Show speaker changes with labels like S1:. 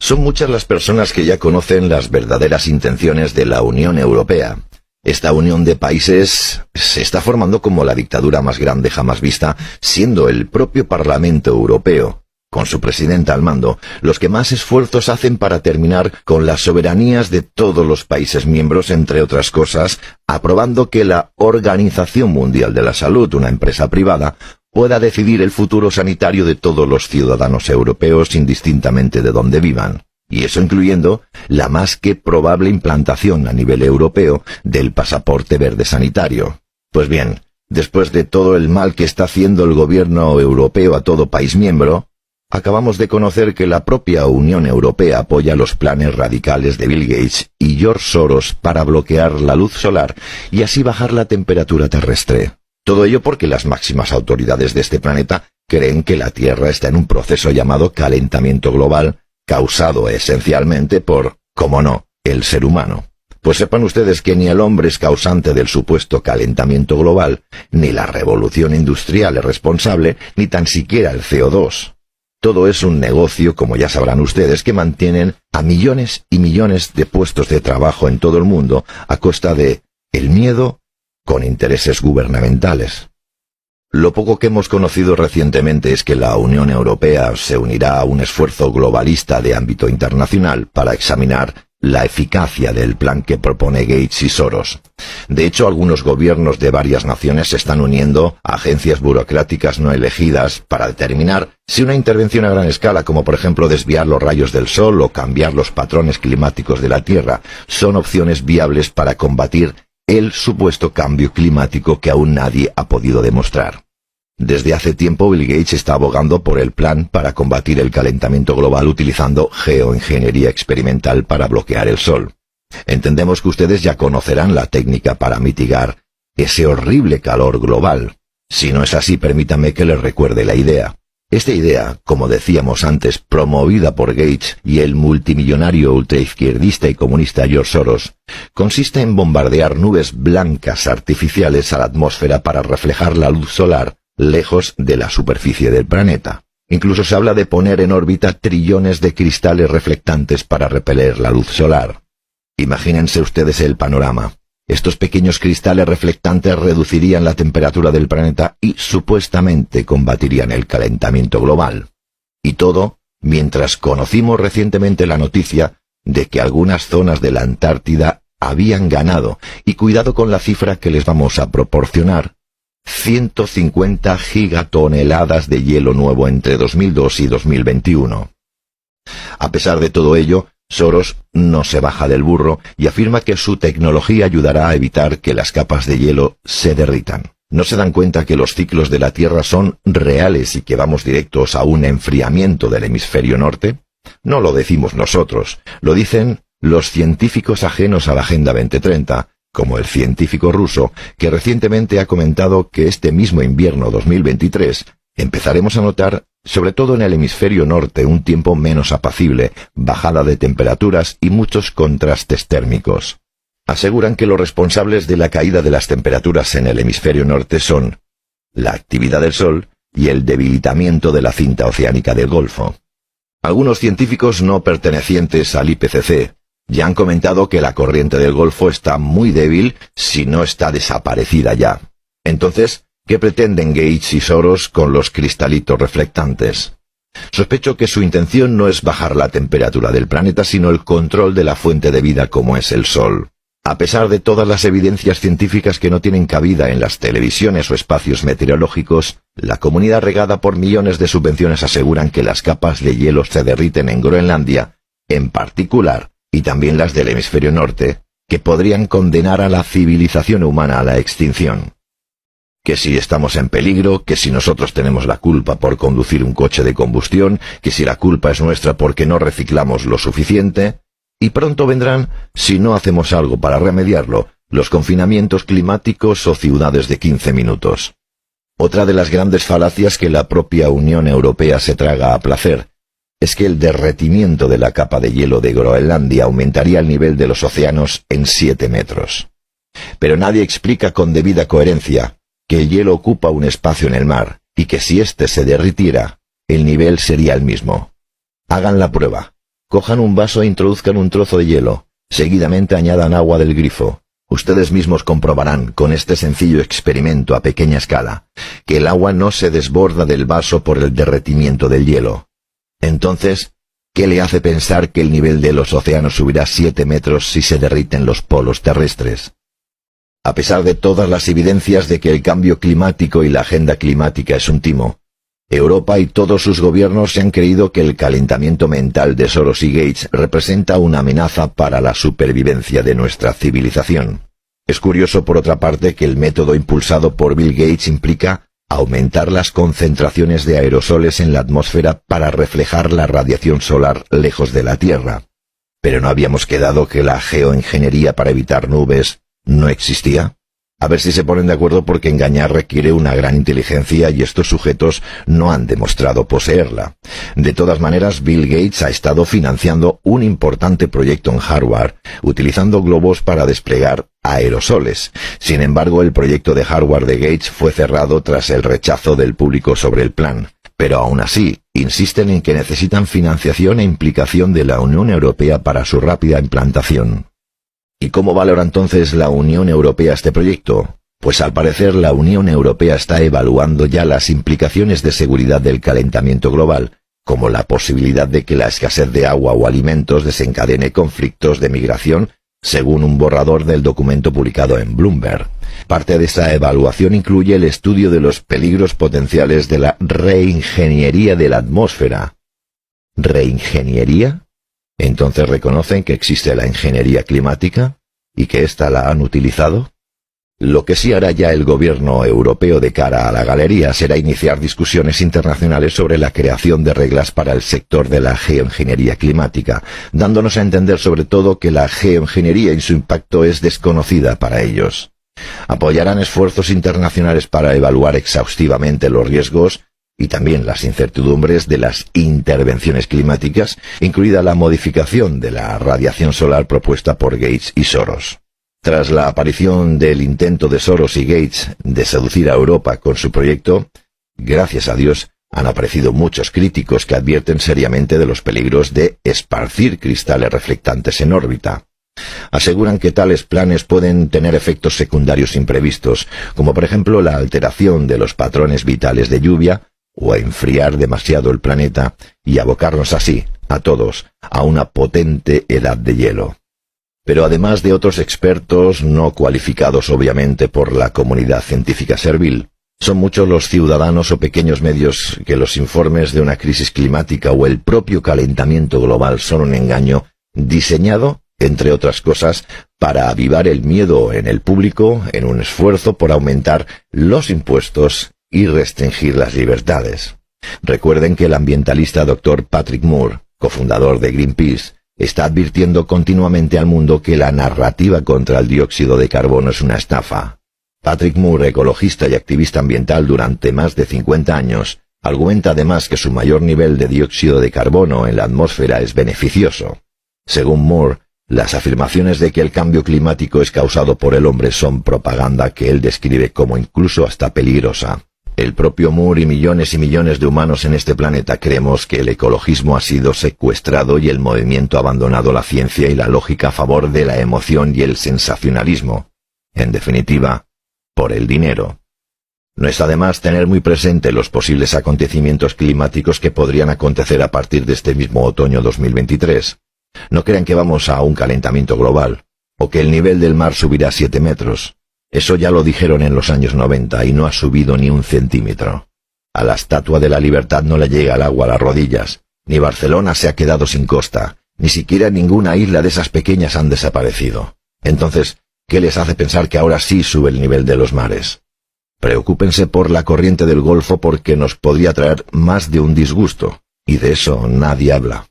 S1: Son muchas las personas que ya conocen las verdaderas intenciones de la Unión Europea. Esta unión de países se está formando como la dictadura más grande jamás vista, siendo el propio Parlamento Europeo, con su presidenta al mando, los que más esfuerzos hacen para terminar con las soberanías de todos los países miembros, entre otras cosas, aprobando que la Organización Mundial de la Salud, una empresa privada, pueda decidir el futuro sanitario de todos los ciudadanos europeos indistintamente de donde vivan, y eso incluyendo la más que probable implantación a nivel europeo del pasaporte verde sanitario. Pues bien, después de todo el mal que está haciendo el gobierno europeo a todo país miembro, acabamos de conocer que la propia Unión Europea apoya los planes radicales de Bill Gates y George Soros para bloquear la luz solar y así bajar la temperatura terrestre. Todo ello porque las máximas autoridades de este planeta creen que la Tierra está en un proceso llamado calentamiento global, causado esencialmente por, cómo no, el ser humano. Pues sepan ustedes que ni el hombre es causante del supuesto calentamiento global, ni la revolución industrial es responsable, ni tan siquiera el CO2. Todo es un negocio, como ya sabrán ustedes, que mantienen a millones y millones de puestos de trabajo en todo el mundo a costa de el miedo con intereses gubernamentales. Lo poco que hemos conocido recientemente es que la Unión Europea se unirá a un esfuerzo globalista de ámbito internacional para examinar la eficacia del plan que propone Gates y Soros. De hecho, algunos gobiernos de varias naciones se están uniendo a agencias burocráticas no elegidas para determinar si una intervención a gran escala, como por ejemplo desviar los rayos del sol o cambiar los patrones climáticos de la Tierra, son opciones viables para combatir el supuesto cambio climático que aún nadie ha podido demostrar. Desde hace tiempo Bill Gates está abogando por el plan para combatir el calentamiento global utilizando geoingeniería experimental para bloquear el sol. Entendemos que ustedes ya conocerán la técnica para mitigar ese horrible calor global. Si no es así, permítame que les recuerde la idea. Esta idea, como decíamos antes, promovida por Gates y el multimillonario ultraizquierdista y comunista George Soros, consiste en bombardear nubes blancas artificiales a la atmósfera para reflejar la luz solar lejos de la superficie del planeta. Incluso se habla de poner en órbita trillones de cristales reflectantes para repeler la luz solar. Imagínense ustedes el panorama. Estos pequeños cristales reflectantes reducirían la temperatura del planeta y supuestamente combatirían el calentamiento global. Y todo mientras conocimos recientemente la noticia de que algunas zonas de la Antártida habían ganado, y cuidado con la cifra que les vamos a proporcionar, 150 gigatoneladas de hielo nuevo entre 2002 y 2021. A pesar de todo ello, Soros no se baja del burro y afirma que su tecnología ayudará a evitar que las capas de hielo se derritan. ¿No se dan cuenta que los ciclos de la Tierra son reales y que vamos directos a un enfriamiento del hemisferio norte? No lo decimos nosotros, lo dicen los científicos ajenos a la Agenda 2030, como el científico ruso que recientemente ha comentado que este mismo invierno 2023 empezaremos a notar, sobre todo en el hemisferio norte, un tiempo menos apacible, bajada de temperaturas y muchos contrastes térmicos. Aseguran que los responsables de la caída de las temperaturas en el hemisferio norte son la actividad del Sol y el debilitamiento de la cinta oceánica del Golfo. Algunos científicos no pertenecientes al IPCC ya han comentado que la corriente del Golfo está muy débil, si no está desaparecida ya. Entonces, ¿qué pretenden Gates y Soros con los cristalitos reflectantes? Sospecho que su intención no es bajar la temperatura del planeta, sino el control de la fuente de vida como es el Sol. A pesar de todas las evidencias científicas que no tienen cabida en las televisiones o espacios meteorológicos, la comunidad regada por millones de subvenciones aseguran que las capas de hielo se derriten en Groenlandia, en particular, y también las del hemisferio norte, que podrían condenar a la civilización humana a la extinción. Que si estamos en peligro, que si nosotros tenemos la culpa por conducir un coche de combustión, que si la culpa es nuestra porque no reciclamos lo suficiente, y pronto vendrán, si no hacemos algo para remediarlo, los confinamientos climáticos o ciudades de 15 minutos. Otra de las grandes falacias que la propia Unión Europea se traga a placer es que el derretimiento de la capa de hielo de Groenlandia aumentaría el nivel de los océanos en 7 metros. Pero nadie explica con debida coherencia que el hielo ocupa un espacio en el mar y que si éste se derritiera, el nivel sería el mismo. Hagan la prueba. Cojan un vaso e introduzcan un trozo de hielo. Seguidamente añadan agua del grifo. Ustedes mismos comprobarán, con este sencillo experimento a pequeña escala, que el agua no se desborda del vaso por el derretimiento del hielo. Entonces, ¿qué le hace pensar que el nivel de los océanos subirá 7 metros si se derriten los polos terrestres? A pesar de todas las evidencias de que el cambio climático y la agenda climática es un timo, Europa y todos sus gobiernos se han creído que el calentamiento mental de Soros y Gates representa una amenaza para la supervivencia de nuestra civilización. Es curioso, por otra parte, que el método impulsado por Bill Gates implica aumentar las concentraciones de aerosoles en la atmósfera para reflejar la radiación solar lejos de la Tierra. ¿Pero no habíamos quedado que la geoingeniería para evitar nubes no existía? A ver si se ponen de acuerdo, porque engañar requiere una gran inteligencia y estos sujetos no han demostrado poseerla. De todas maneras, Bill Gates ha estado financiando un importante proyecto en Harvard, utilizando globos para desplegar aerosoles. Sin embargo, el proyecto de Harvard de Gates fue cerrado tras el rechazo del público sobre el plan. Pero aún así, insisten en que necesitan financiación e implicación de la Unión Europea para su rápida implantación. ¿Y cómo valora entonces la Unión Europea este proyecto? Pues al parecer la Unión Europea está evaluando ya las implicaciones de seguridad del calentamiento global, como la posibilidad de que la escasez de agua o alimentos desencadene conflictos de migración, según un borrador del documento publicado en Bloomberg. Parte de esa evaluación incluye el estudio de los peligros potenciales de la reingeniería de la atmósfera. ¿Reingeniería? Entonces reconocen que existe la ingeniería climática y que ésta la han utilizado. Lo que sí hará ya el gobierno europeo de cara a la galería será iniciar discusiones internacionales sobre la creación de reglas para el sector de la geoingeniería climática, dándonos a entender sobre todo que la geoingeniería y su impacto es desconocida para ellos. Apoyarán esfuerzos internacionales para evaluar exhaustivamente los riesgos y también las incertidumbres de las intervenciones climáticas, incluida la modificación de la radiación solar propuesta por Gates y Soros. Tras la aparición del intento de Soros y Gates de seducir a Europa con su proyecto, gracias a Dios, han aparecido muchos críticos que advierten seriamente de los peligros de esparcir cristales reflectantes en órbita. Aseguran que tales planes pueden tener efectos secundarios imprevistos, como por ejemplo la alteración de los patrones vitales de lluvia, o a enfriar demasiado el planeta y abocarnos así, a todos, a una potente edad de hielo. Pero además de otros expertos, no cualificados obviamente por la comunidad científica servil, son muchos los ciudadanos o pequeños medios que los informes de una crisis climática o el propio calentamiento global son un engaño diseñado, entre otras cosas, para avivar el miedo en el público en un esfuerzo por aumentar los impuestos y restringir las libertades. Recuerden que el ambientalista Dr. Patrick Moore, cofundador de Greenpeace, está advirtiendo continuamente al mundo que la narrativa contra el dióxido de carbono es una estafa. Patrick Moore, ecologista y activista ambiental durante más de 50 años, argumenta además que su mayor nivel de dióxido de carbono en la atmósfera es beneficioso. Según Moore, las afirmaciones de que el cambio climático es causado por el hombre son propaganda que él describe como incluso hasta peligrosa. El propio Moore y millones de humanos en este planeta creemos que el ecologismo ha sido secuestrado y el movimiento ha abandonado la ciencia y la lógica a favor de la emoción y el sensacionalismo. En definitiva, por el dinero. No está de más tener muy presente los posibles acontecimientos climáticos que podrían acontecer a partir de este mismo otoño 2023. No crean que vamos a un calentamiento global, o que el nivel del mar subirá 7 metros. Eso ya lo dijeron en los años 90 y no ha subido ni un centímetro. A la Estatua de la Libertad no le llega el agua a las rodillas, ni Barcelona se ha quedado sin costa, ni siquiera ninguna isla de esas pequeñas han desaparecido. Entonces, ¿qué les hace pensar que ahora sí sube el nivel de los mares? Preocúpense por la corriente del Golfo porque nos podría traer más de un disgusto, y de eso nadie habla.